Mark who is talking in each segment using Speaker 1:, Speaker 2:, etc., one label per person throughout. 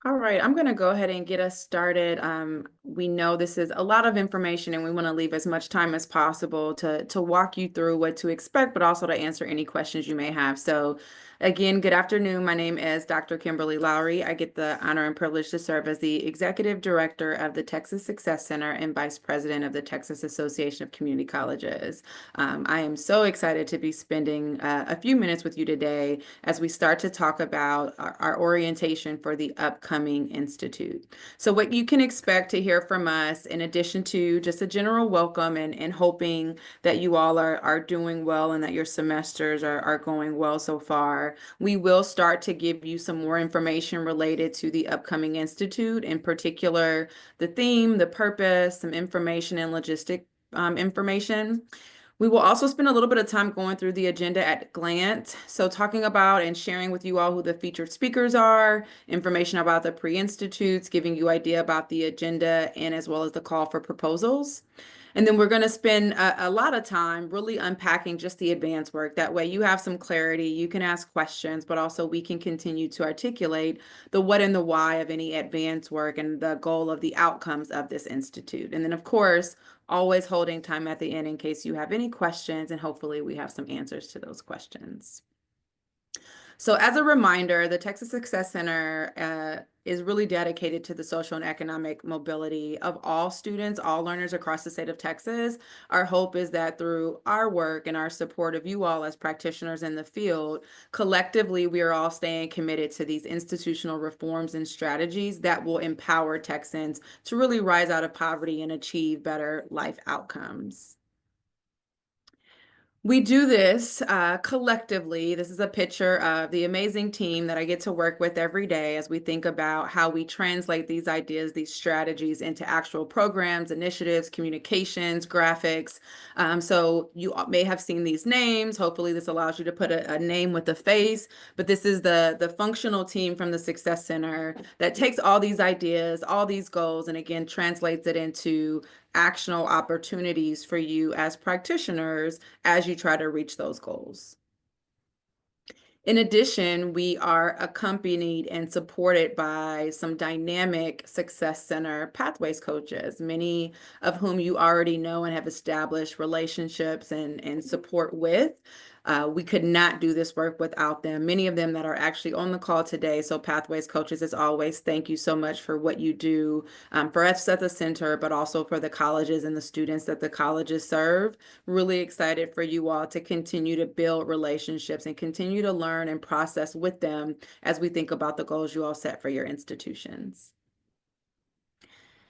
Speaker 1: All right, I'm going to go ahead and get us started. We know this is a lot of information and we want to leave as much time as possible to walk you through what to expect, but also to answer any questions you may have. So again, good afternoon. My name is Dr. Kimberly Lowry. I get the honor and privilege to serve as the Executive Director of the Texas Success Center and Vice President of the Texas Association of Community Colleges. I am so excited to be spending a few minutes with you today as we start to talk about our orientation for the upcoming institute. So what you can expect to hear from us, in addition to just a general welcome and hoping that you all are doing well and that your semesters are going well so far, we will start to give you some more information related to the upcoming institute, in particular, the theme, the purpose, some information and logistic information. We will also spend a little bit of time going through the agenda at a glance. So talking about and sharing with you all who the featured speakers are, information about the pre-institutes, giving you idea about the agenda, and as well as the call for proposals. And then we're going to spend a lot of time really unpacking just the advanced work. That way you have some clarity, you can ask questions, but also we can continue to articulate the what and the why of any advanced work and the goal of the outcomes of this institute. And then, of course, always holding time at the end in case you have any questions, and hopefully we have some answers to those questions. So as a reminder, the Texas Success Center is really dedicated to the social and economic mobility of all students, all learners across the state of Texas. Our hope is that through our work and our support of you all as practitioners in the field, collectively, we are all staying committed to these institutional reforms and strategies that will empower Texans to really rise out of poverty and achieve better life outcomes. We do this collectively. This is a picture of the amazing team that I get to work with every day as we think about how we translate these ideas, these strategies into actual programs, initiatives, communications, graphics. So you may have seen these names. Hopefully this allows you to put a name with a face, but this is the functional team from the Success Center that takes all these ideas, all these goals, and again, translates it into actionable opportunities for you as practitioners as you try to reach those goals. In addition, we are accompanied and supported by some dynamic Success Center Pathways coaches, many of whom you already know and have established relationships and support with. We could not do this work without them, many of them that are actually on the call today. So Pathways coaches, as always, thank you so much for what you do for us at the center, but also for the colleges and the students that the colleges serve. Really excited for you all to continue to build relationships and continue to learn and process with them as we think about the goals you all set for your institutions.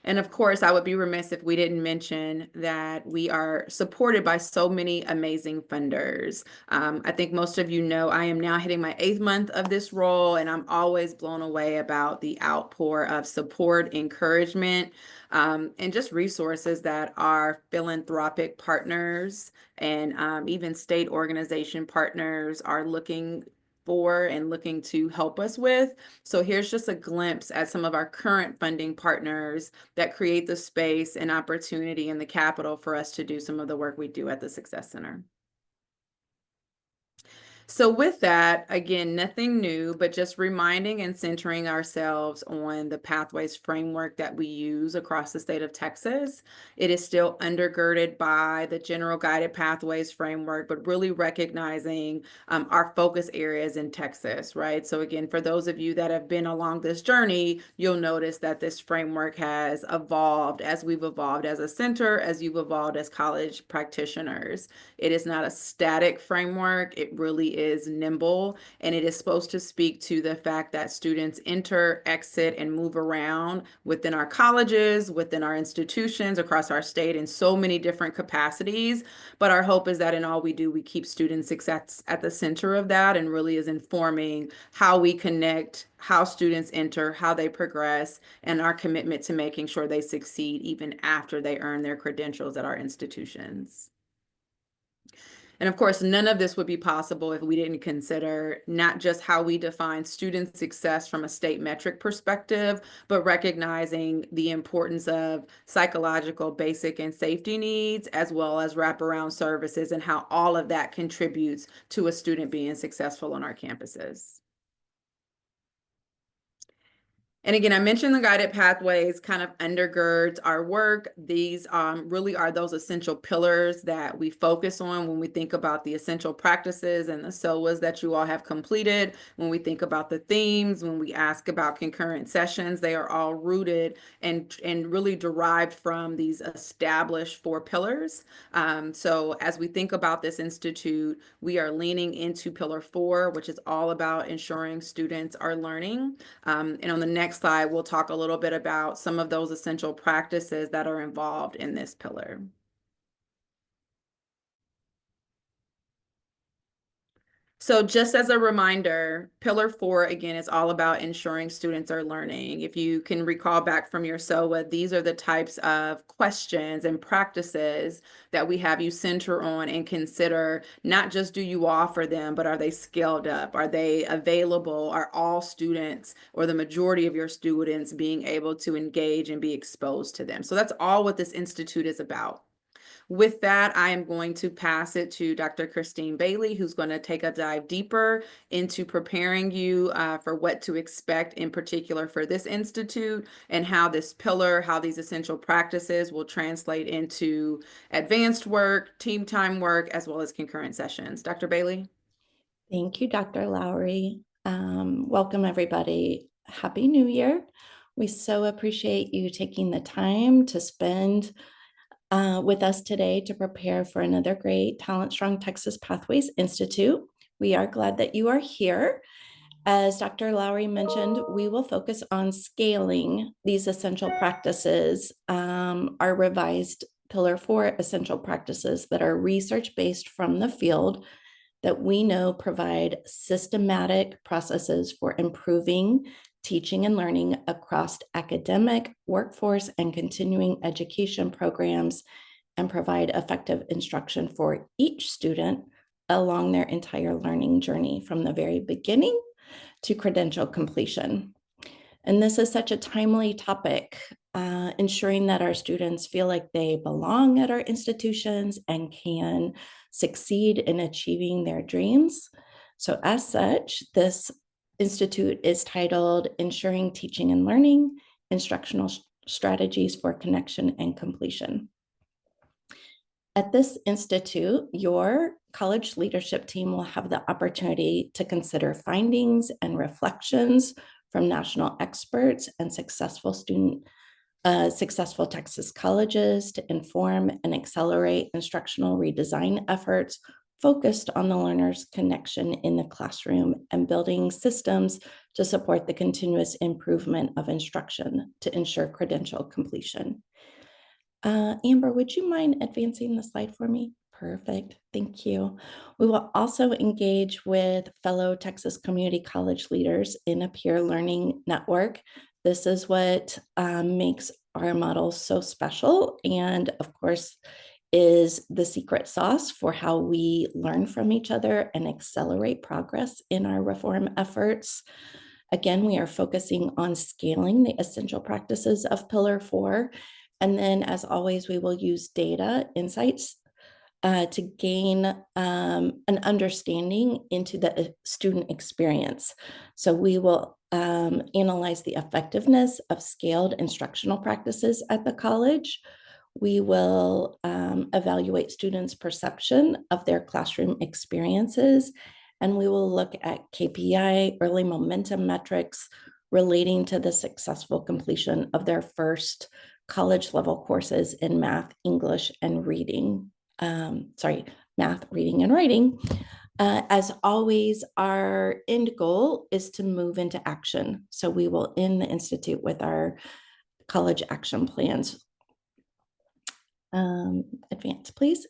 Speaker 1: And of course, I would be remiss if we didn't mention that we are supported by so many amazing funders. I think most of you know I am now hitting my 8th month of this role, and I'm always blown away about the outpour of support, encouragement, and just resources that our philanthropic partners and even state organization partners are looking for and looking to help us with. So here's just a glimpse at some of our current funding partners that create the space and opportunity and the capital for us to do some of the work we do at the Success Center. So with that, again, nothing new, but just reminding and centering ourselves on the Pathways framework that we use across the state of Texas. It is still undergirded by the General Guided Pathways framework, but really recognizing our focus areas in Texas, right? So again, for those of you that have been along this journey, you'll notice that this framework has evolved as we've evolved as a center, as you've evolved as college practitioners. It is not a static framework. It really is nimble, and it is supposed to speak to the fact that students enter, exit, and move around within our colleges, within our institutions across our state in so many different capacities. But our hope is that in all we do, we keep student success at the center of that and really is informing how we connect, how students enter, how they progress, and our commitment to making sure they succeed even after they earn their credentials at our institutions. And of course, none of this would be possible if we didn't consider not just how we define student success from a state metric perspective, but recognizing the importance of psychological basic and safety needs, as well as wraparound services and how all of that contributes to a student being successful on our campuses. And again, I mentioned the guided pathways kind of undergirds our work. These really are those essential pillars that we focus on when we think about the essential practices and the SOAs that you all have completed. When we think about the themes, when we ask about concurrent sessions, they are all rooted and really derived from these established 4 pillars. So as we think about this institute, we are leaning into pillar 4, which is all about ensuring students are learning. And on the next slide, we'll talk a little bit about some of those essential practices that are involved in this pillar. So just as a reminder, Pillar 4, again, is all about ensuring students are learning. If you can recall back from your SOA, these are the types of questions and practices that we have you center on and consider. Not just do you offer them, but are they scaled up? Are they available? Are all students or the majority of your students being able to engage and be exposed to them? So that's all what this institute is about. With that, I am going to pass it to Dr. Christine Bailey, who's going to take a dive deeper into preparing you for what to expect in particular for this institute and how this pillar, how these essential practices will translate into advanced work, team time work, as well as concurrent sessions. Dr. Bailey?
Speaker 2: Thank you, Dr. Lowry. Welcome, everybody. Happy New Year. We so appreciate you taking the time to spend with us today to prepare for another great Talent Strong Texas Pathways Institute. We are glad that you are here. As Dr. Lowry mentioned, we will focus on scaling these essential practices, our revised Pillar 4 essential practices that are research-based from the field that we know provide systematic processes for improving teaching and learning across academic, workforce, and continuing education programs, and provide effective instruction for each student along their entire learning journey from the very beginning to credential completion. And this is such a timely topic, ensuring that our students feel like they belong at our institutions and can succeed in achieving their dreams. So as such, this institute is titled Ensuring Teaching and Learning, Instructional Strategies for Connection and Completion. At this institute, your college leadership team will have the opportunity to consider findings and reflections from national experts and successful Texas colleges to inform and accelerate instructional redesign efforts focused on the learner's connection in the classroom and building systems to support the continuous improvement of instruction to ensure credential completion. Amber, would you mind advancing the slide for me? Perfect, thank you. We will also engage with fellow Texas community college leaders in a peer learning network. This is what makes our model so special, and of course, is the secret sauce for how we learn from each other and accelerate progress in our reform efforts. Again, we are focusing on scaling the essential practices of Pillar 4. And then, as always, we will use data insights to gain an understanding into the student experience. So we will analyze the effectiveness of scaled instructional practices at the college. We will evaluate students' perception of their classroom experiences, and we will look at KPI, early momentum metrics relating to the successful completion of their first college level courses in math, English, and reading. Math, reading, and writing. As always, our end goal is to move into action. So we will end the institute with our college action plans. Advance, please.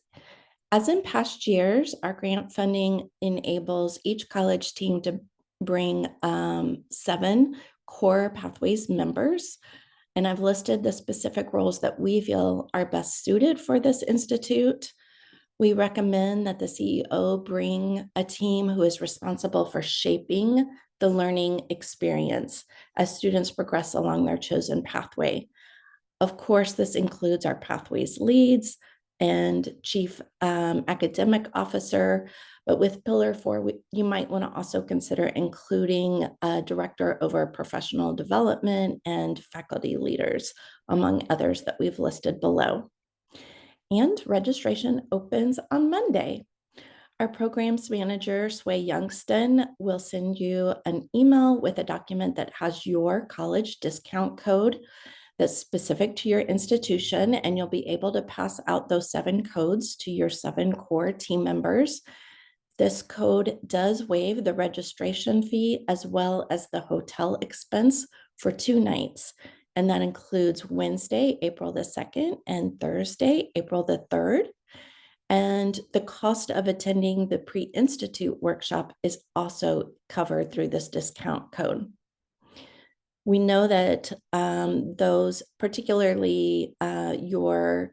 Speaker 2: As in past years, our grant funding enables each college team to bring 7 core pathways members. And I've listed the specific roles that we feel are best suited for this institute. We recommend that the CEO bring a team who is responsible for shaping the learning experience as students progress along their chosen pathway. Of course, this includes our pathways leads and chief academic officer, But with Pillar 4, you might want to also consider including a director over professional development and faculty leaders, among others that we've listed below. And registration opens on Monday. Our programs manager, Sway Youngston, will send you an email with a document that has your college discount code that's specific to your institution, and you'll be able to pass out those 7 codes to your 7 core team members. This code does waive the registration fee as well as the hotel expense for 2 nights. And that includes Wednesday, April the 2nd, and Thursday, April the 3rd. And the cost of attending the pre-institute workshop is also covered through this discount code. We know that those, particularly your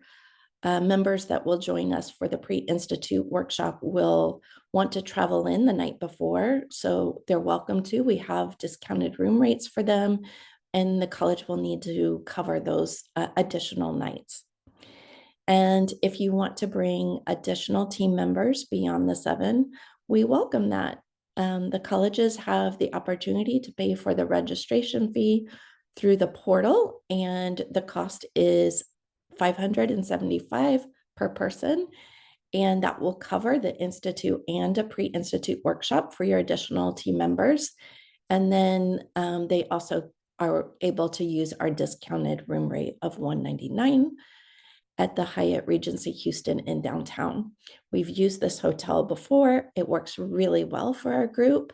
Speaker 2: members that will join us for the pre-institute workshop, will want to travel in the night before, so they're welcome to. We have discounted room rates for them, and the college will need to cover those additional nights. And if you want to bring additional team members beyond the 7, we welcome that. The colleges have the opportunity to pay for the registration fee through the portal, and the cost is $575 per person, and that will cover the institute and a pre-institute workshop for your additional team members. And then they also are able to use our discounted room rate of $199 at the Hyatt Regency Houston in downtown. We've used this hotel before. It works really well for our group.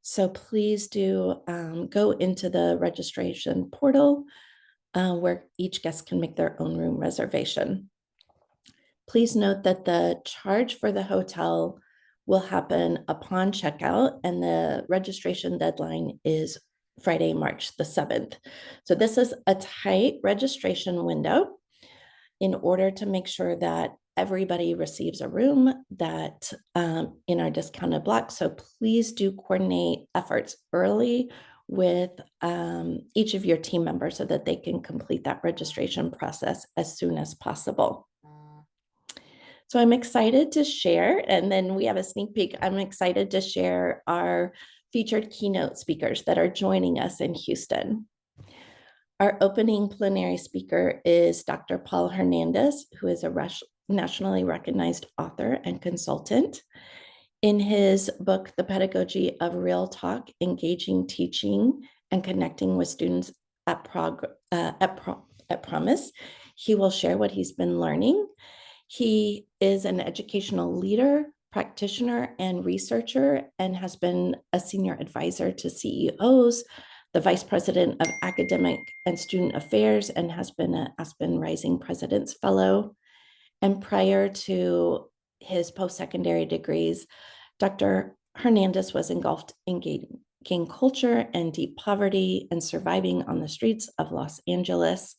Speaker 2: So please do go into the registration portal where each guest can make their own room reservation. Please note that the charge for the hotel will happen upon checkout, and the registration deadline is Friday, March the 7th. So this is a tight registration window in order to make sure that everybody receives a room that in our discounted block. So please do coordinate efforts early with each of your team members so that they can complete that registration process as soon as possible. So I'm excited to share, and then we have a sneak peek. I'm excited to share our featured keynote speakers that are joining us in Houston. Our opening plenary speaker is Dr. Paul Hernandez, who is a nationally recognized author and consultant. In his book, The Pedagogy of Real Talk, Engaging Teaching and Connecting with Students at Promise, he will share what he's been learning. He is an educational leader, practitioner, and researcher, and has been a senior advisor to CEOs, the Vice President of Academic and Student Affairs, and has been an Aspen Rising President's Fellow. And prior to his post-secondary degrees, Dr. Hernandez was engulfed in gang culture and deep poverty and surviving on the streets of Los Angeles.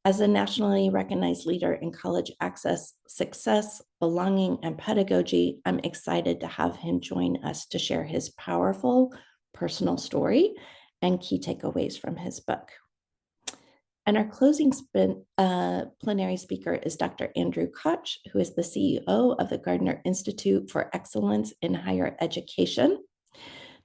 Speaker 2: As a nationally recognized leader in college access, success, belonging, and pedagogy, I'm excited to have him join us to share his powerful personal story and key takeaways from his book. And our closing plenary speaker is Dr. Andrew Koch, who is the CEO of the Gardner Institute for Excellence in Higher Education.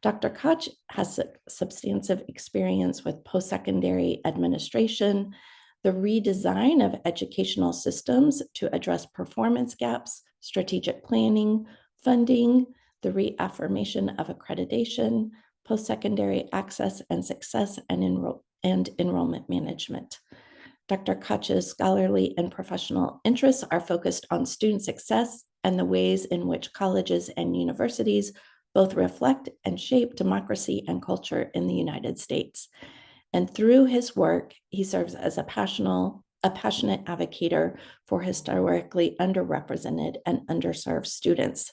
Speaker 2: Dr. Koch has substantive experience with post-secondary administration, the redesign of educational systems to address performance gaps, strategic planning, funding, the reaffirmation of accreditation, post-secondary access and success, and enrollment management. Dr. Koch's scholarly and professional interests are focused on student success and the ways in which colleges and universities both reflect and shape democracy and culture in the United States. And through his work, he serves as a passionate advocate for historically underrepresented and underserved students.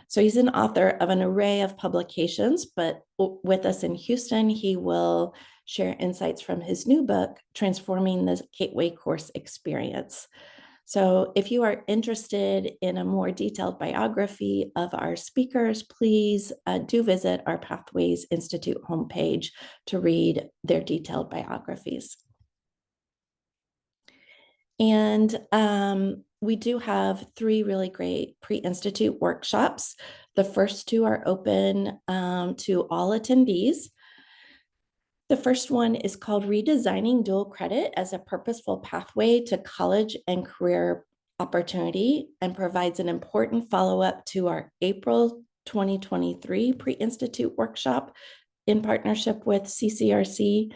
Speaker 2: So he's an author of an array of publications, but with us in Houston, he will share insights from his new book, Transforming the Gateway Course Experience. So if you are interested in a more detailed biography of our speakers, please do visit our Pathways Institute homepage to read their detailed biographies. And we do have 3 really great pre-institute workshops. The first 2 are open to all attendees. The first one is called Redesigning Dual Credit as a Purposeful Pathway to College and Career Opportunity, and provides an important follow-up to our April 2023 pre-institute workshop in partnership with CCRC,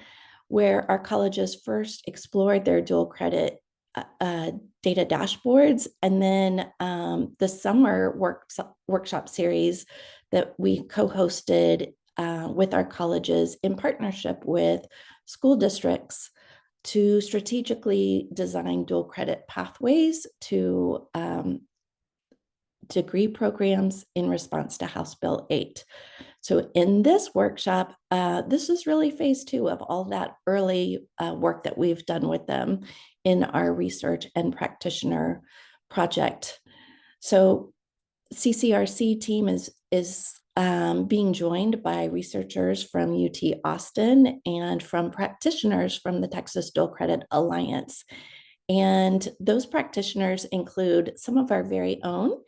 Speaker 2: where our colleges first explored their dual credit data dashboards, and then the summer workshop series that we co-hosted with our colleges in partnership with school districts to strategically design dual credit pathways to degree programs in response to House Bill 8. So in this workshop, this is really phase 2 of all that early work that we've done with them in our research and practitioner project. So CCRC team is being joined by researchers from UT Austin and from practitioners from the Texas Dual Credit Alliance. And those practitioners include some of our very own,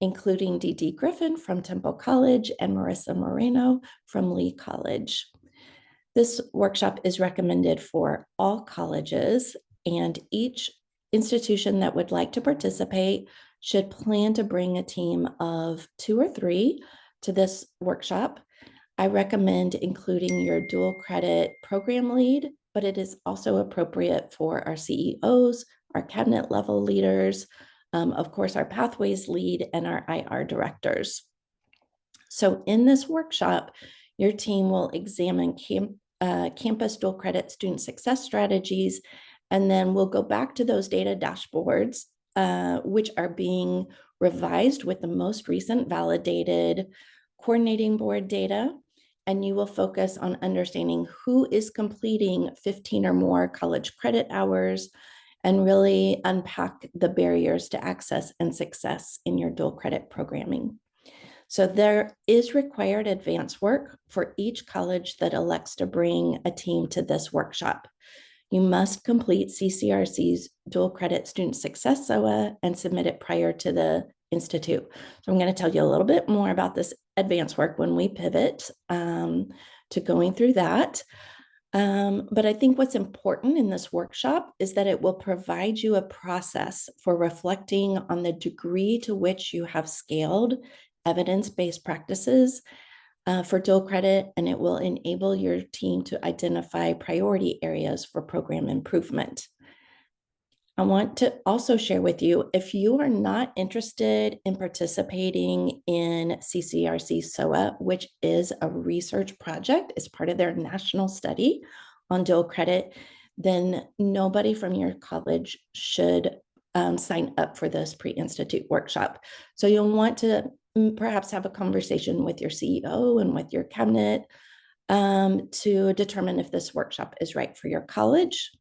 Speaker 2: including Dee Griffin from Temple College and Marissa Moreno from Lee College. This workshop is recommended for all colleges, and each institution that would like to participate should plan to bring a team of 2 or 3 to this workshop. I recommend including your dual credit program lead, but it is also appropriate for our CEOs, our cabinet level leaders, of course, our pathways lead, and our IR directors. So in this workshop, your team will examine campus dual credit student success strategies, and then we'll go back to those data dashboards, which are being revised with the most recent validated coordinating board data. And you will focus on understanding who is completing 15 or more college credit hours, and really unpack the barriers to access and success in your dual credit programming. So there is required advance work for each college that elects to bring a team to this workshop. You must complete CCRC's dual credit student success SOA and submit it prior to the institute. So I'm going to tell you a little bit more about this advance work when we pivot to going through that. But I think what's important in this workshop is that it will provide you a process for reflecting on the degree to which you have scaled evidence-based practices for dual credit, and it will enable your team to identify priority areas for program improvement. I want to also share with you, if you are not interested in participating in CCRC SOA, which is a research project, as part of their national study on dual credit, then nobody from your college should sign up for this pre-institute workshop. So you'll want to perhaps have a conversation with your CEO and with your cabinet to determine if this workshop is right for your college.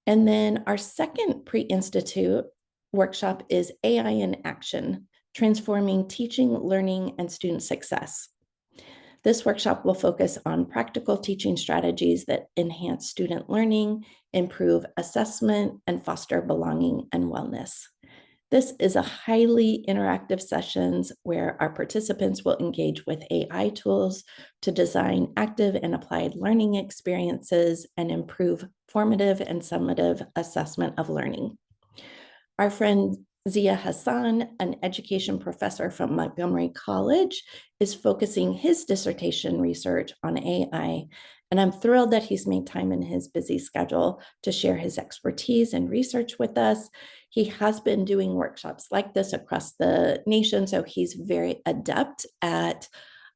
Speaker 2: And then our second pre-institute workshop is AI in Action, Transforming Teaching, Learning, and Student Success. This workshop will focus on practical teaching strategies that enhance student learning, improve assessment, and foster belonging and wellness. This is a highly interactive sessions where our participants will engage with AI tools to design active and applied learning experiences and improve formative and summative assessment of learning. Our friend Zia Hassan, an education professor from Montgomery College, is focusing his dissertation research on AI, and I'm thrilled that he's made time in his busy schedule to share his expertise and research with us. He has been doing workshops like this across the nation, so he's very adept at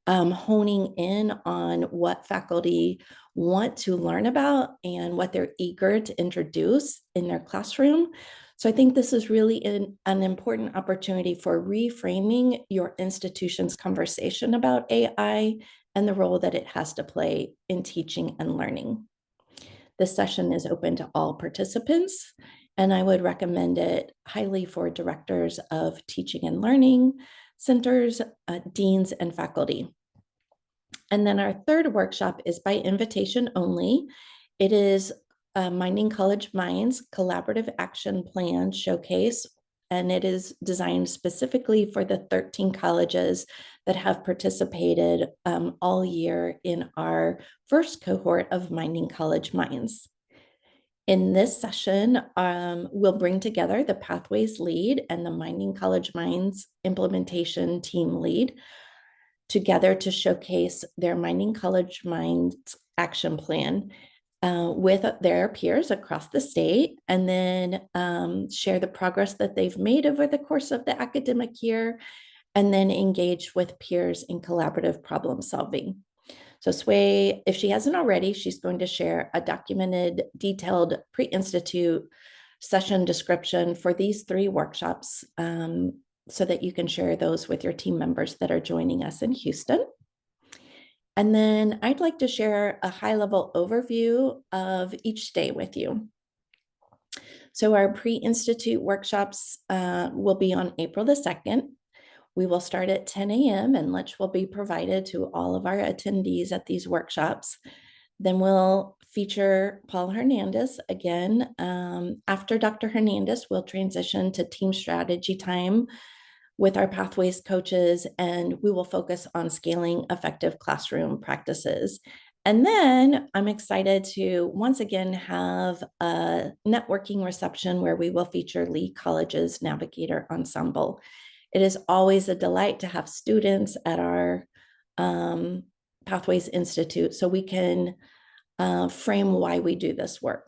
Speaker 2: honing in on what faculty want to learn about and what they're eager to introduce in their classroom. So I think this is really an important opportunity for reframing your institution's conversation about AI and the role that it has to play in teaching and learning. This session is open to all participants, and I would recommend it highly for directors of teaching and learning centers, deans, and faculty. And then our third workshop is by invitation only. It is Minding College Minds Collaborative Action Plan Showcase, and it is designed specifically for the 13 colleges that have participated all year in our first cohort of Minding College Minds. In this session, we'll bring together the Pathways lead and the Minding College Minds implementation team lead together to showcase their Minding College Minds action plan with their peers across the state, and then share the progress that they've made over the course of the academic year, and then engage with peers in collaborative problem solving. So Sway, if she hasn't already, she's going to share a documented, detailed pre-institute session description for these 3 workshops so that you can share those with your team members that are joining us in Houston. And then I'd like to share a high-level overview of each day with you. So our pre-institute workshops will be on April the 2nd. We will start at 10 a.m. and lunch will be provided to all of our attendees at these workshops. Then we'll feature Paul Hernandez again. After Dr. Hernandez, we'll transition to team strategy time with our Pathways coaches, and we will focus on scaling effective classroom practices. And then I'm excited to once again have a networking reception where we will feature Lee College's Navigator Ensemble. It is always a delight to have students at our Pathways Institute so we can frame why we do this work.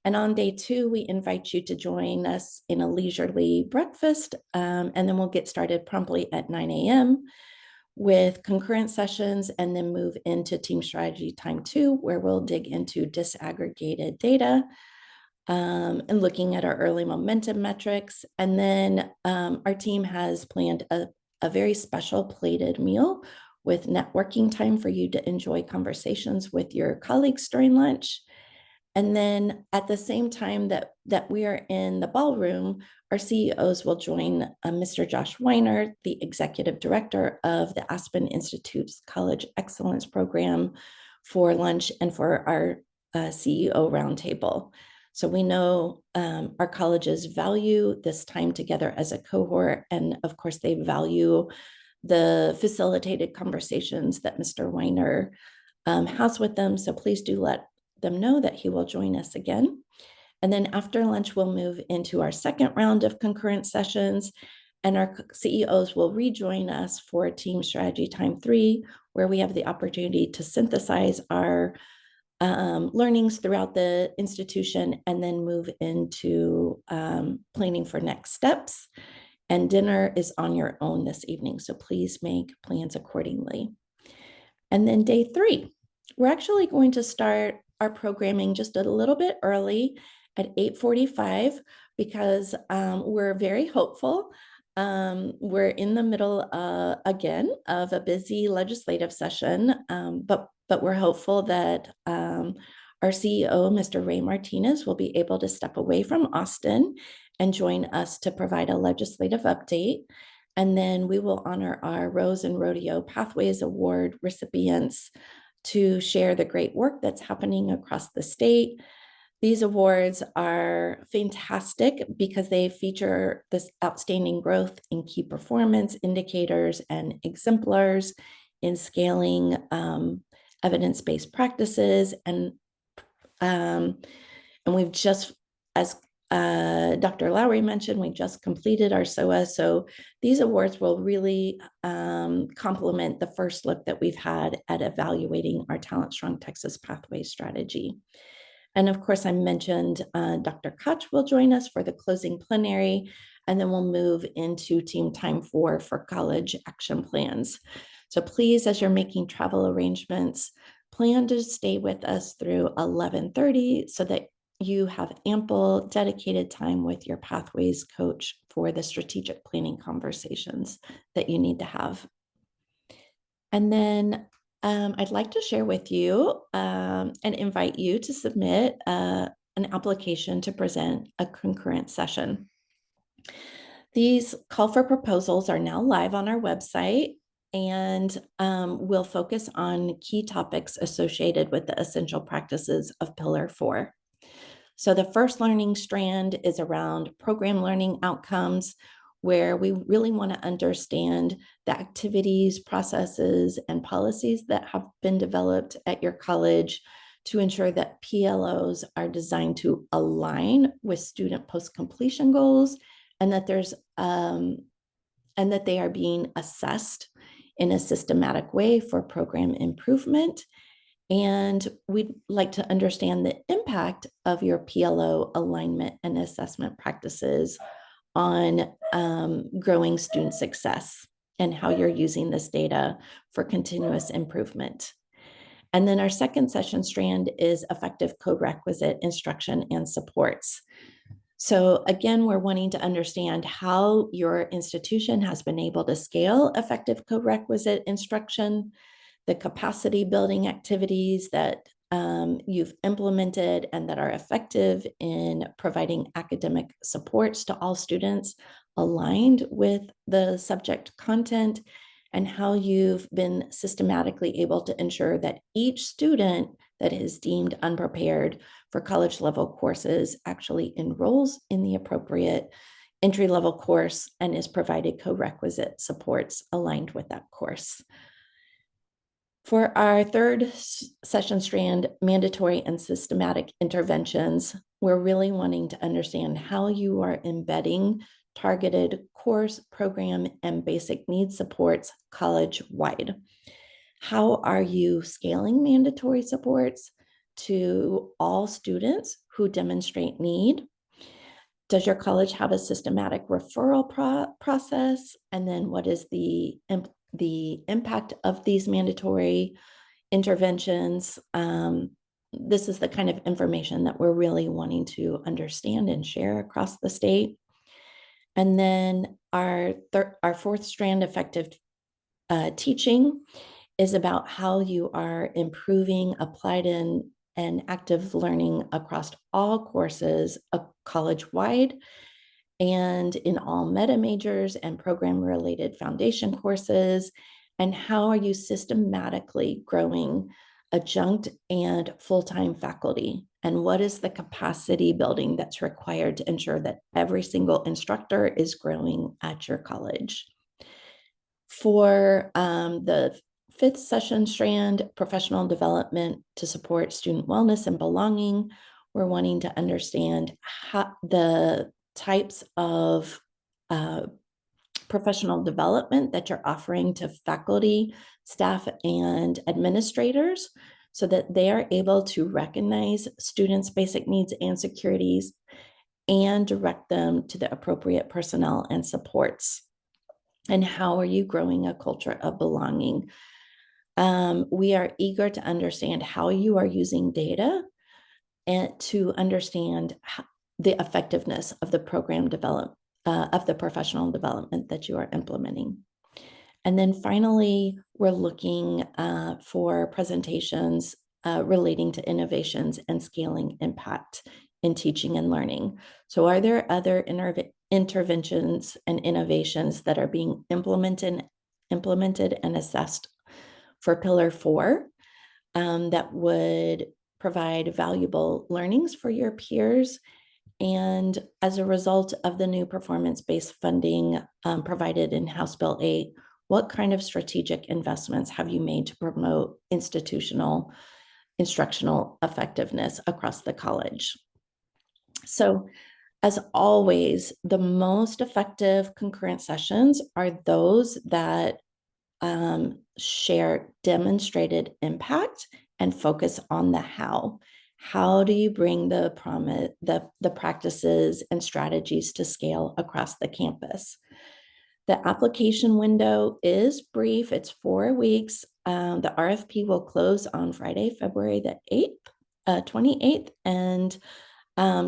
Speaker 2: And on day 2, we invite you to join us in a leisurely breakfast, and then we'll get started promptly at 9 a.m. with concurrent sessions, and then move into team strategy time 2, where we'll dig into disaggregated data and looking at our early momentum metrics. And then our team has planned a very special plated meal with networking time for you to enjoy conversations with your colleagues during lunch. And then at the same time that we are in the ballroom, our CEOs will join Mr. Josh Weiner, the executive director of the Aspen Institute's College Excellence Program, for lunch and for our CEO roundtable. So we know our colleges value this time together as a cohort, and of course they value the facilitated conversations that Mr. Weiner has with them. So please do let them know that he will join us again. And then after lunch, we'll move into our second round of concurrent sessions, and our CEOs will rejoin us for team strategy time 3, where we have the opportunity to synthesize our learnings throughout the institution and then move into planning for next steps. And dinner is on your own this evening, so please make plans accordingly. And then day 3, we're actually going to start our programming just a little bit early at 8:45 because we're very hopeful. We're in the middle again of a busy legislative session, but we're hopeful that our CEO, Mr. Ray Martinez, will be able to step away from Austin and join us to provide a legislative update. And then we will honor our Rose and Rodeo Pathways Award recipients to share the great work that's happening across the state. These awards are fantastic because they feature this outstanding growth in key performance indicators and exemplars in scaling evidence-based practices. And we've just, as Dr. Lowry mentioned, we just completed our SOA. So these awards will really complement the first look that we've had at evaluating our Talent Strong Texas Pathways strategy. And of course, I mentioned Dr. Koch will join us for the closing plenary, and then we'll move into team time 4 for college action plans. So please, as you're making travel arrangements, plan to stay with us through 11:30 so that you have ample dedicated time with your Pathways coach for the strategic planning conversations that you need to have. And then I'd like to share with you and invite you to submit an application to present a concurrent session. These call for proposals are now live on our website, and we'll focus on key topics associated with the essential practices of Pillar 4. So the first learning strand is around program learning outcomes, where we really want to understand the activities, processes, and policies that have been developed at your college to ensure that PLOs are designed to align with student post-completion goals, and that they are being assessed in a systematic way for program improvement. And we'd like to understand the impact of your PLO alignment and assessment practices on growing student success and how you're using this data for continuous improvement. And then our second session strand is effective co-requisite instruction and supports. So again, we're wanting to understand how your institution has been able to scale effective co-requisite instruction, the capacity building activities that you've implemented and that are effective in providing academic supports to all students aligned with the subject content, and how you've been systematically able to ensure that each student that is deemed unprepared for college level courses actually enrolls in the appropriate entry level course and is provided co-requisite supports aligned with that course. For our third session strand, mandatory and systematic interventions, we're really wanting to understand how you are embedding targeted course, program, and basic needs supports college-wide. How are you scaling mandatory supports to all students who demonstrate need? Does your college have a systematic referral process? And then what is the impact of these mandatory interventions? This is the kind of information that we're really wanting to understand and share across the state. And then our fourth strand, effective teaching, is about how you are improving applied and active learning across all courses college-wide and in all meta majors and program-related foundation courses. And how are you systematically growing adjunct and full-time faculty? And what is the capacity building that's required to ensure that every single instructor is growing at your college? For the fifth session strand, professional development to support student wellness and belonging, we're wanting to understand how the types of professional development that you're offering to faculty, staff, and administrators so that they are able to recognize students' basic needs and securities and direct them to the appropriate personnel and supports. And how are you growing a culture of belonging? We are eager to understand how you are using data and to understand the effectiveness of the program development, of the professional development that you are implementing. And then finally, we're looking for presentations relating to innovations and scaling impact in teaching and learning. So are there other interventions and innovations that are being implemented and assessed for Pillar 4 that would provide valuable learnings for your peers? And as a result of the new performance-based funding provided in House Bill 8, what kind of strategic investments have you made to promote institutional instructional effectiveness across the college? So, as always, the most effective concurrent sessions are those that share demonstrated impact and focus on the how. How do you bring the practices and strategies to scale across the campus? The application window is brief. It's 4 weeks. The RFP will close on Friday, February the 28th. And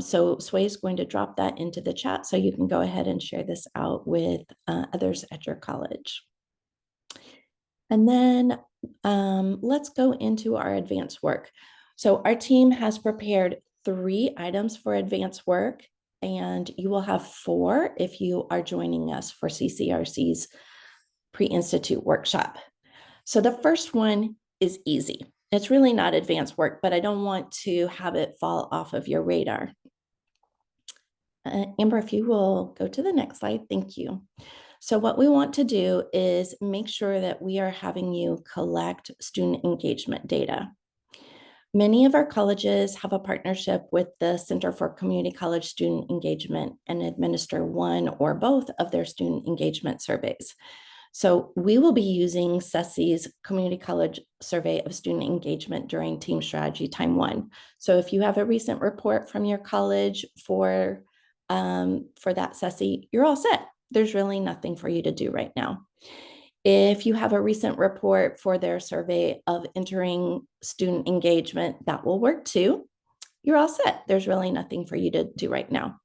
Speaker 2: so Sway is going to drop that into the chat so you can go ahead and share this out with others at your college. And then let's go into our advanced work. So our team has prepared 3 items for advanced work, and you will have 4 if you are joining us for CCRC's pre-institute workshop. So the first one is easy. It's really not advanced work, but I don't want to have it fall off of your radar. Amber, if you will go to the next slide, thank you. So what we want to do is make sure that we are having you collect student engagement data. Many of our colleges have a partnership with the Center for Community College Student Engagement and administer one or both of their student engagement surveys. So we will be using CESI's Community College Survey of Student Engagement during Team Strategy Time 1. So if you have a recent report from your college for that CESI, you're all set. There's really nothing for you to do right now. If you have a recent report for their survey of entering student engagement, that will work too. You're all set. There's really nothing for you to do right now.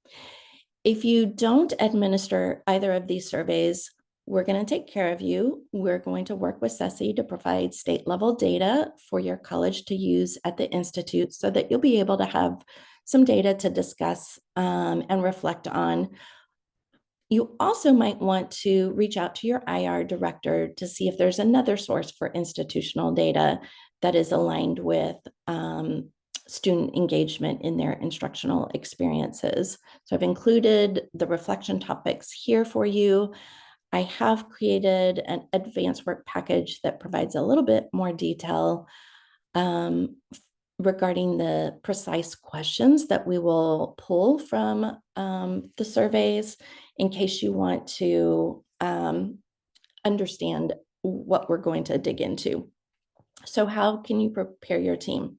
Speaker 2: If you don't administer either of these surveys, we're going to take care of you. We're going to work with CESI to provide state level data for your college to use at the Institute so that you'll be able to have some data to discuss and reflect on. You also might want to reach out to your IR director to see if there's another source for institutional data that is aligned with student engagement in their instructional experiences. So I've included the reflection topics here for you. I have created an advanced work package that provides a little bit more detail regarding the precise questions that we will pull from the surveys in case you want to understand what we're going to dig into. So how can you prepare your team?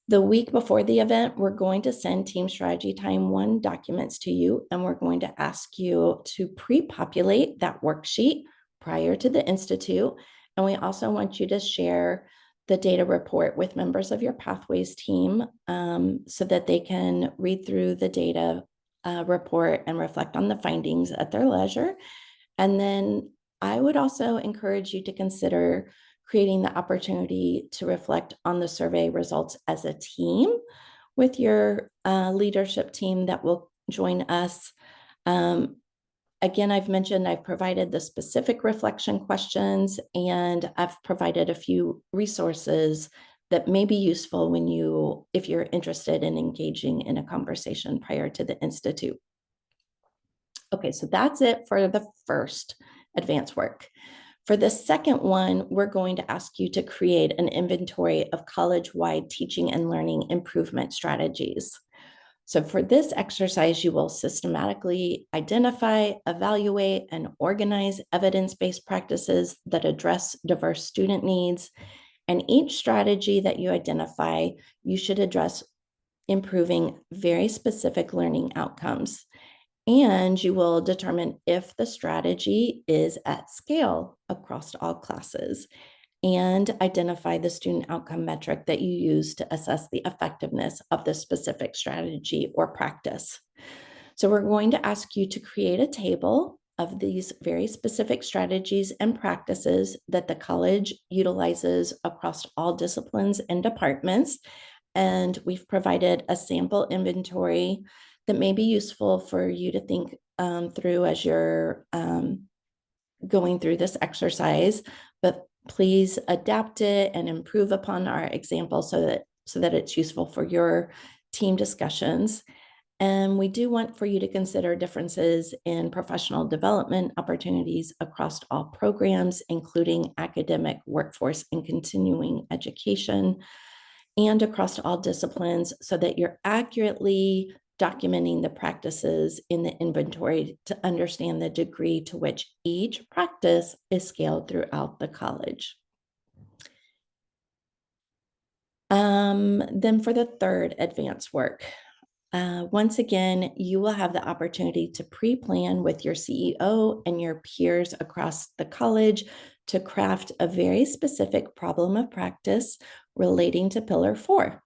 Speaker 2: The week before the event, we're going to send Team Strategy Time 1 documents to you, and we're going to ask you to pre-populate that worksheet prior to the Institute. And we also want you to share the data report with members of your Pathways team so that they can read through the data report and reflect on the findings at their leisure. And then I would also encourage you to consider creating the opportunity to reflect on the survey results as a team with your leadership team that will join us. Again, I've mentioned I've provided the specific reflection questions, and I've provided a few resources that may be useful if you're interested in engaging in a conversation prior to the Institute. Okay, so that's it for the first advanced work. For the second one, we're going to ask you to create an inventory of college-wide teaching and learning improvement strategies. So for this exercise, you will systematically identify, evaluate, and organize evidence-based practices that address diverse student needs. And each strategy that you identify, you should address improving very specific learning outcomes. And you will determine if the strategy is at scale across all classes and identify the student outcome metric that you use to assess the effectiveness of the specific strategy or practice. So we're going to ask you to create a table of these very specific strategies and practices that the college utilizes across all disciplines and departments. And we've provided a sample inventory that may be useful for you to think through as you're going through this exercise, but please adapt it and improve upon our example so that it's useful for your team discussions. And we do want for you to consider differences in professional development opportunities across all programs, including academic, workforce, and continuing education, and across all disciplines so that you're accurately documenting the practices in the inventory to understand the degree to which each practice is scaled throughout the college. Then for the third advanced work, once again, you will have the opportunity to pre-plan with your CEO and your peers across the college to craft a very specific problem of practice relating to Pillar 4.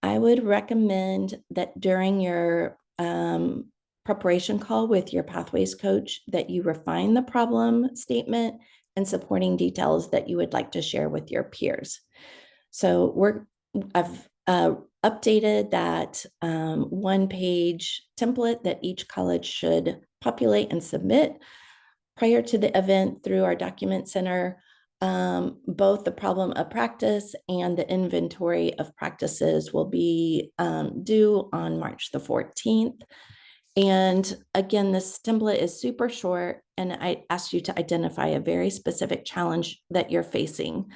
Speaker 2: I would recommend that during your preparation call with your Pathways coach that you refine the problem statement and supporting details that you would like to share with your peers. So I've updated that one-page template that each college should populate and submit prior to the event through our document center. both the problem of practice and the inventory of practices will be due on March the 14th. And again, this template is super short, and I asked you to identify a very specific challenge that you're facing.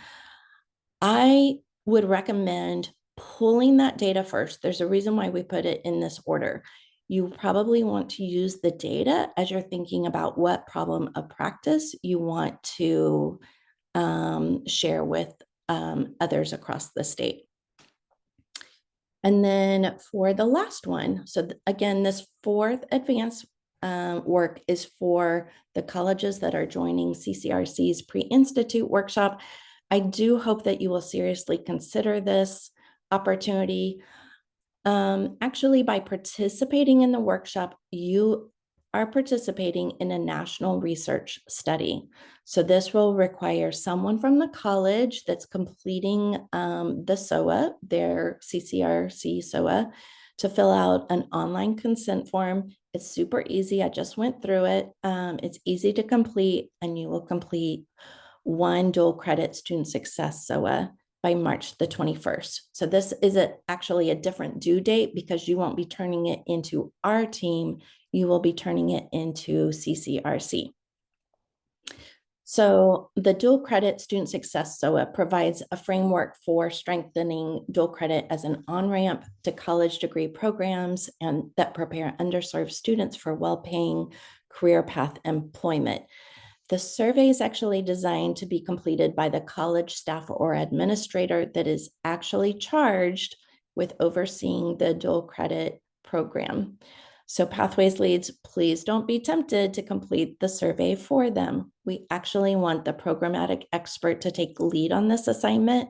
Speaker 2: I would recommend pulling that data first. There's a reason why we put it in this order. You probably want to use the data as you're thinking about what problem of practice you want to share with others across the state. And then for the last one, so again, this fourth advanced work is for the colleges that are joining CCRC's Pre-Institute workshop. I do hope that you will seriously consider this opportunity. Actually, by participating in the workshop, you are participating in a national research study. So this will require someone from the college that's completing the SOA, their CCRC SOA, to fill out an online consent form. It's super easy. I just went through it. It's easy to complete, and you will complete one dual credit student success SOA by March the 21st. So this is actually a different due date because you won't be turning it into our team. You will be turning it into CCRC. So the dual credit student success SOA provides a framework for strengthening dual credit as an on-ramp to college degree programs and that prepare underserved students for well-paying career path employment. The survey is actually designed to be completed by the college staff or administrator that is actually charged with overseeing the dual credit program. So Pathways leads, please don't be tempted to complete the survey for them. We actually want the programmatic expert to take lead on this assignment.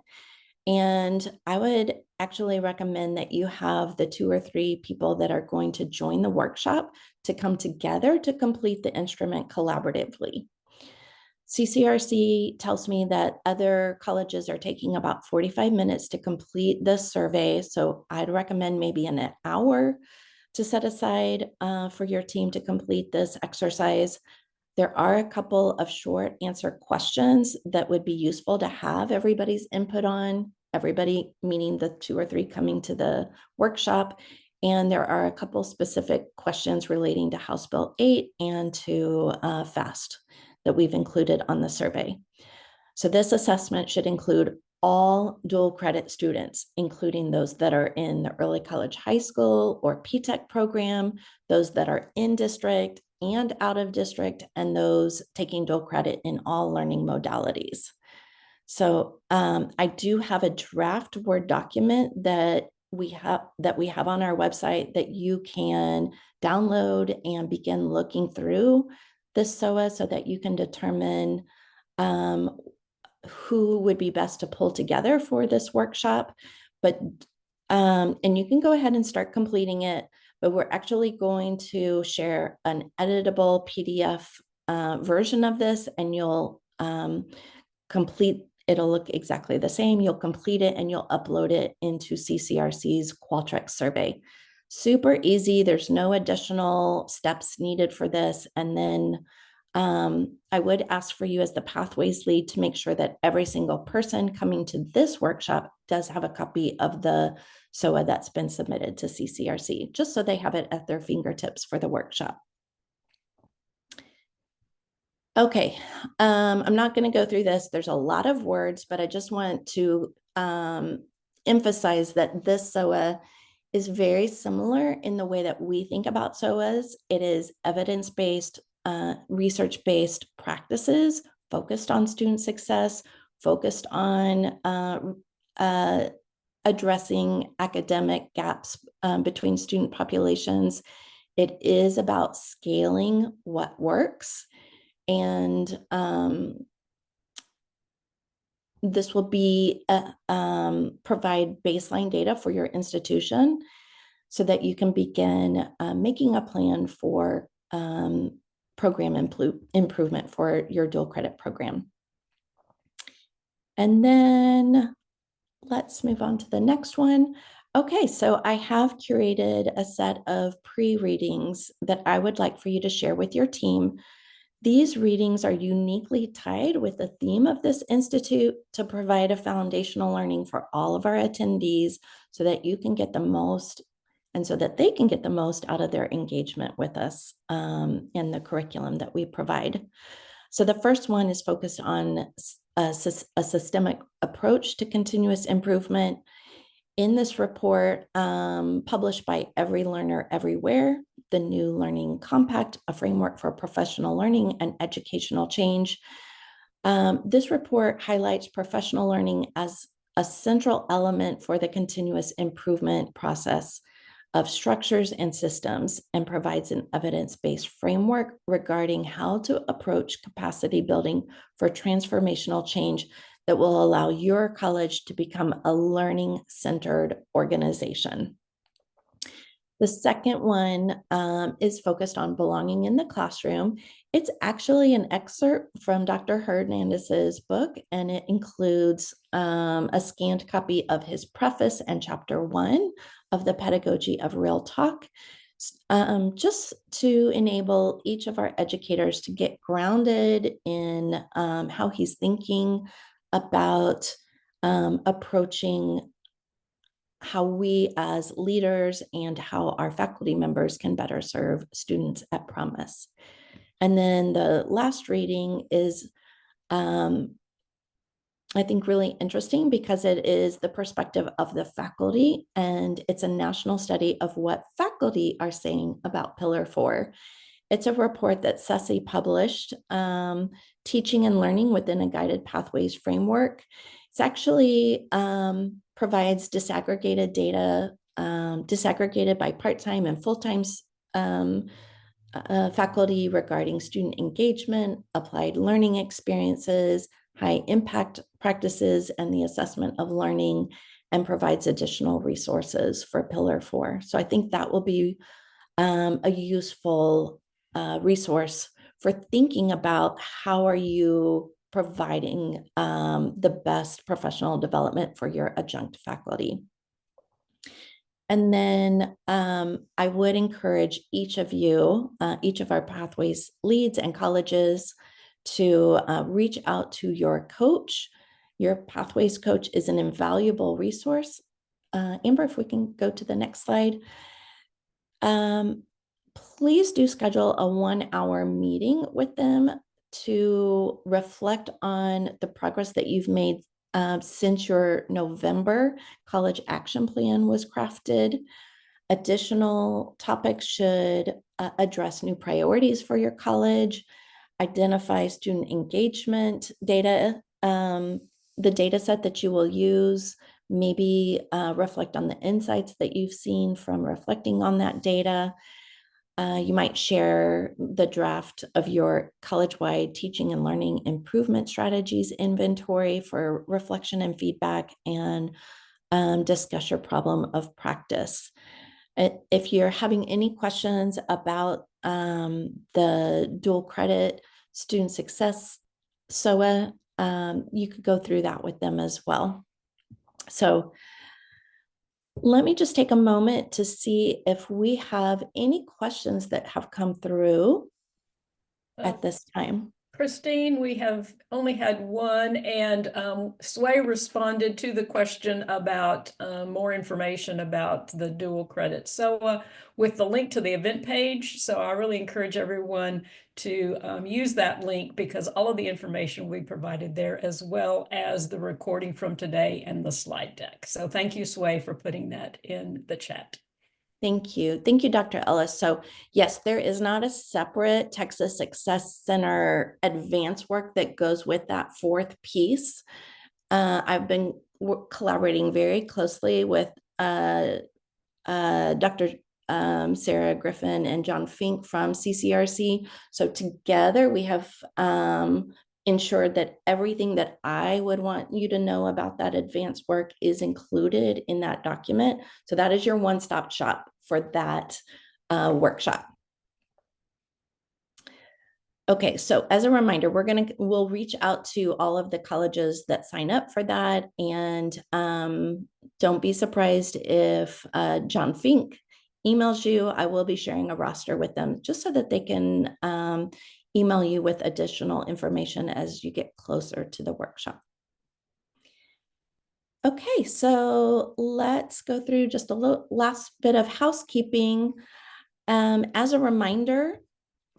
Speaker 2: And I would actually recommend that you have the 2 or 3 people that are going to join the workshop to come together to complete the instrument collaboratively. CCRC tells me that other colleges are taking about 45 minutes to complete this survey. So I'd recommend maybe an hour to set aside for your team to complete this exercise. There are a couple of short answer questions that would be useful to have everybody's input on, everybody meaning the 2 or 3 coming to the workshop. And there are a couple specific questions relating to House Bill 8 and to FAST that we've included on the survey. So this assessment should include all dual credit students, including those that are in the early college high school or PTech program, those that are in district and out of district, and those taking dual credit in all learning modalities. So I do have a draft Word document that we have on our website that you can download and begin looking through this SOA so that you can determine who would be best to pull together for this workshop. But and you can go ahead and start completing it, but we're actually going to share an editable PDF version of this, and you'll complete, it'll look exactly the same. You'll complete it and you'll upload it into CCRC's Qualtrics survey. Super easy. There's no additional steps needed for this. And then I would ask for you as the Pathways lead to make sure that every single person coming to this workshop does have a copy of the SOA that's been submitted to CCRC, just so they have it at their fingertips for the workshop. Okay, I'm not going to go through this. There's a lot of words, but I just want to emphasize that this SOA is very similar in the way that we think about SOAs. It is evidence-based, research-based practices focused on student success, focused on addressing academic gaps between student populations. It is about scaling what works. And this will be provide baseline data for your institution so that you can begin making a plan for program improvement for your dual credit program. And then let's move on to the next one. Okay, so I have curated a set of pre-readings that I would like for you to share with your team. These readings are uniquely tied with the theme of this institute to provide a foundational learning for all of our attendees so that you can get the most and so that they can get the most out of their engagement with us in the curriculum that we provide. So the first one is focused on a systemic approach to continuous improvement. In this report, published by Every Learner Everywhere, the New Learning Compact, a framework for professional learning and educational change. This report highlights professional learning as a central element for the continuous improvement process of structures and systems, and provides an evidence-based framework regarding how to approach capacity building for transformational change that will allow your college to become a learning-centered organization. The second one is focused on belonging in the classroom. It's actually an excerpt from Dr. Hernandez's book, and it includes a scanned copy of his preface and chapter 1 of the Pedagogy of Real Talk, just to enable each of our educators to get grounded in how he's thinking about approaching how we as leaders and how our faculty members can better serve students at Promise. And then the last reading is, I think, really interesting because it is the perspective of the faculty, and it's a national study of what faculty are saying about Pillar 4. It's a report that CESI published, Teaching and Learning Within a Guided Pathways Framework. It's actually provides disaggregated data, disaggregated by part-time and full-time faculty regarding student engagement, applied learning experiences, high impact practices, and the assessment of learning, and provides additional resources for Pillar 4. So I think that will be a useful resource for thinking about how are you providing the best professional development for your adjunct faculty. And then I would encourage each of you, each of our Pathways leads and colleges, to reach out to your coach. Your Pathways coach is an invaluable resource. Amber, if we can go to the next slide. Please do schedule a 1-hour meeting with them to reflect on the progress that you've made since your November college action plan was crafted. Additional topics should address new priorities for your college, identify student engagement data, the data set that you will use, maybe reflect on the insights that you've seen from reflecting on that data. You might share the draft of your college-wide teaching and learning improvement strategies inventory for reflection and feedback, and discuss your problem of practice. If you're having any questions about the dual credit student success SOA, you could go through that with them as well. So let me just take a moment to see if we have any questions that have come through at this time.
Speaker 3: Christine, we have only had one, and Sway responded to the question about more information about the dual credit. So with the link to the event page, so I really encourage everyone to use that link, because all of the information we provided there, as well as the recording from today and the slide deck. So thank you, Sway, for putting that in the chat.
Speaker 2: Thank you. Thank you, Dr. Ellis. So yes, there is not a separate Texas Success Center advanced work that goes with that fourth piece. I've been collaborating very closely with Dr. Sarah Griffin and John Fink from CCRC. So together we have ensured that everything that I would want you to know about that advanced work is included in that document. So that is your one-stop shop for that workshop. Okay, so as a reminder, we'll reach out to all of the colleges that sign up for that, and don't be surprised if John Fink emails you. I will be sharing a roster with them just so that they can email you with additional information as you get closer to the workshop. Okay, so let's go through just a little last bit of housekeeping. As a reminder,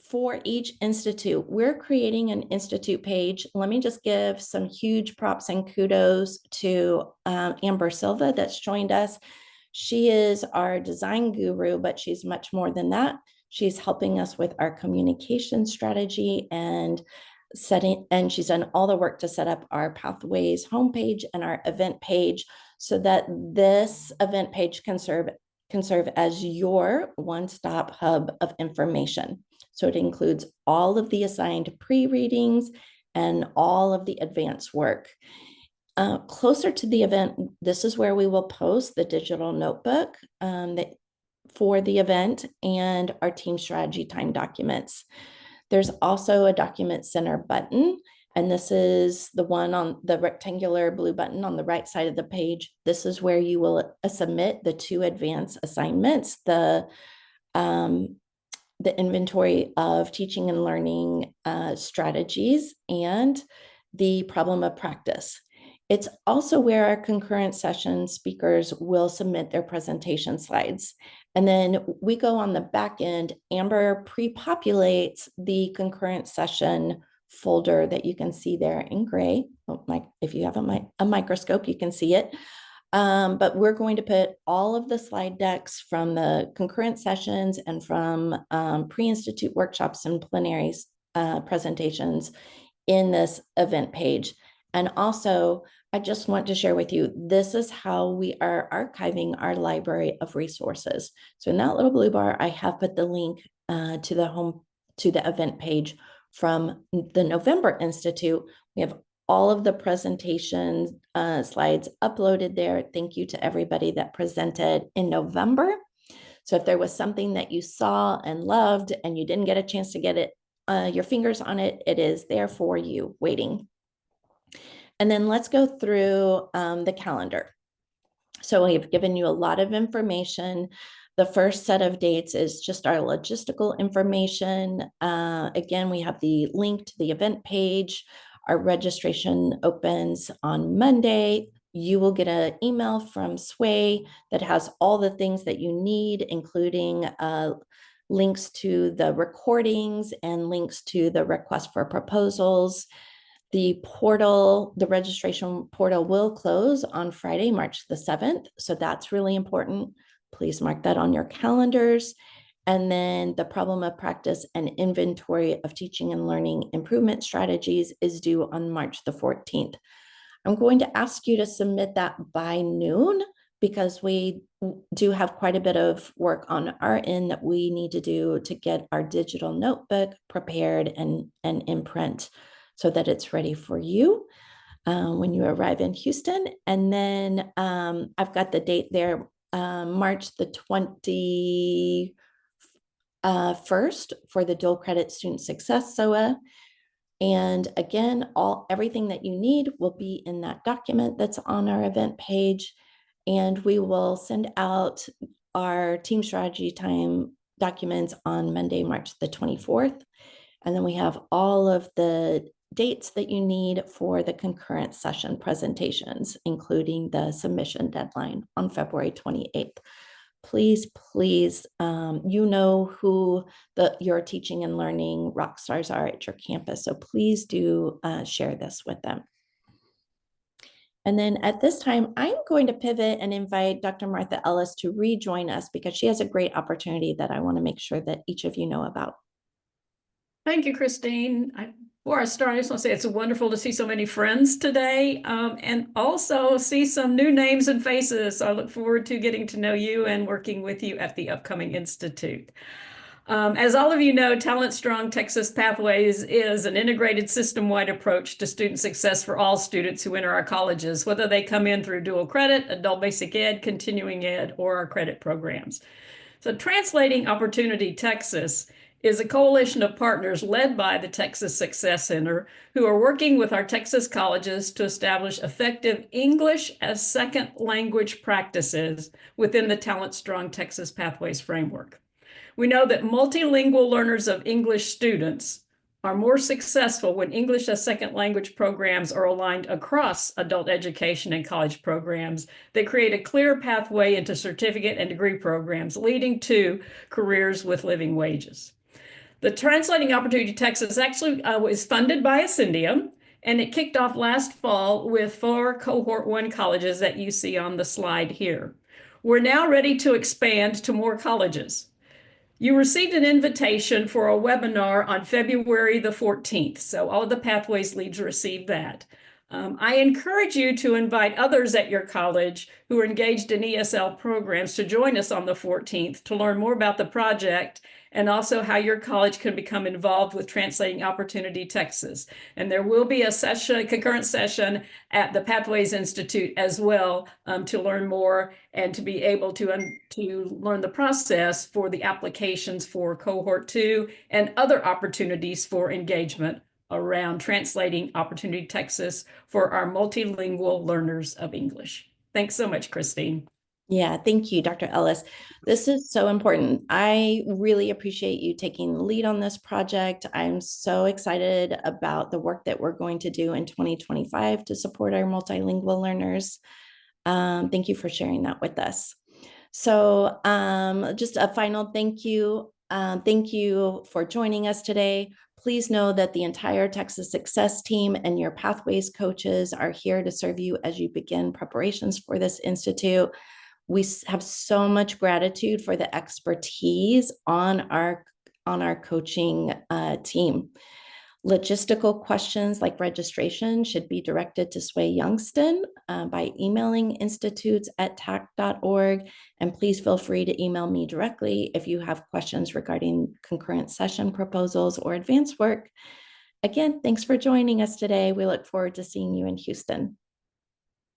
Speaker 2: for each institute, we're creating an institute page. Let me just give some huge props and kudos to Amber Silva that's joined us. She is our design guru, but she's much more than that. She's helping us with our communication strategy and she's done all the work to set up our Pathways homepage and our event page so that this event page can serve as your one-stop hub of information. So it includes all of the assigned pre-readings and all of the advanced work. Closer to the event, this is where we will post the digital notebook for the event and our team strategy time documents. There's also a document center button, and this is the one on the rectangular blue button on the right side of the page. This is where you will submit the 2 advanced assignments, the inventory of teaching and learning strategies and the problem of practice. It's also where our concurrent session speakers will submit their presentation slides. And then we go on the back end. Amber pre-populates the concurrent session folder that you can see there in gray. Oh, if you have a microscope, you can see it. But we're going to put all of the slide decks from the concurrent sessions and from pre-institute workshops and plenaries presentations in this event page. And also, I just want to share with you, this is how we are archiving our library of resources. So in that little blue bar, I have put the link to the event page from the November Institute. We have all of the presentation slides uploaded there. Thank you to everybody that presented in November. So if there was something that you saw and loved and you didn't get a chance to get it, your fingers on it, it is there for you waiting. And then let's go through the calendar. So we've given you a lot of information. The first set of dates is just our logistical information. Again, we have the link to the event page. Our registration opens on Monday. You will get an email from Sway that has all the things that you need, including links to the recordings and links to the request for proposals. The registration portal will close on Friday, March the 7th. So that's really important. Please mark that on your calendars. And then the problem of practice and inventory of teaching and learning improvement strategies is due on March the 14th. I'm going to ask you to submit that by noon because we do have quite a bit of work on our end that we need to do to get our digital notebook prepared and in print so that it's ready for you when you arrive in Houston. And then I've got the date there, March the 21st for the dual credit student success SOA. And again, everything that you need will be in that document that's on our event page. And we will send out our team strategy time documents on Monday, March the 24th. And then we have all of the dates that you need for the concurrent session presentations, including the submission deadline on February 28th. Please, you know who your teaching and learning rock stars are at your campus. So please do share this with them. And then at this time, I'm going to pivot and invite Dr. Martha Ellis to rejoin us because she has a great opportunity that I want to make sure that each of you know about.
Speaker 3: Thank you, Christine. Before I start, I just want to say it's wonderful to see so many friends today and also see some new names and faces. So I look forward to getting to know you and working with you at the upcoming Institute. As all of you know, Talent Strong Texas Pathways is an integrated system-wide approach to student success for all students who enter our colleges, whether they come in through dual credit, adult basic ed, continuing ed, or our credit programs. So Translating Opportunity Texas is a coalition of partners led by the Texas Success Center who are working with our Texas colleges to establish effective English as second language practices within the Talent Strong Texas Pathways framework. We know that multilingual learners of English students are more successful when English as second language programs are aligned across adult education and college programs that create a clear pathway into certificate and degree programs, leading to careers with living wages. The Translating Opportunity Texas actually was funded by Ascendium, and it kicked off last fall with 4 Cohort 1 colleges that you see on the slide here. We're now ready to expand to more colleges. You received an invitation for a webinar on February the 14th, so all of the Pathways leads received that. I encourage you to invite others at your college who are engaged in ESL programs to join us on the 14th to learn more about the project and also how your college can become involved with Translating Opportunity Texas. And there will be a concurrent session at the Pathways Institute as well to learn more and to be able to learn the process for the applications for Cohort 2 and other opportunities for engagement around Translating Opportunity Texas for our multilingual learners of English. Thanks so much, Christine.
Speaker 2: Yeah, thank you, Dr. Ellis. This is so important. I really appreciate you taking the lead on this project. I'm so excited about the work that we're going to do in 2025 to support our multilingual learners. Thank you for sharing that with us. So just a final thank you. Thank you for joining us today. Please know that the entire Texas Success team and your Pathways coaches are here to serve you as you begin preparations for this institute. We have so much gratitude for the expertise on our coaching team. Logistical questions like registration should be directed to Sway Youngston by emailing institutes@tac.org. And please feel free to email me directly if you have questions regarding concurrent session proposals or advanced work. Again, thanks for joining us today. We look forward to seeing you in Houston.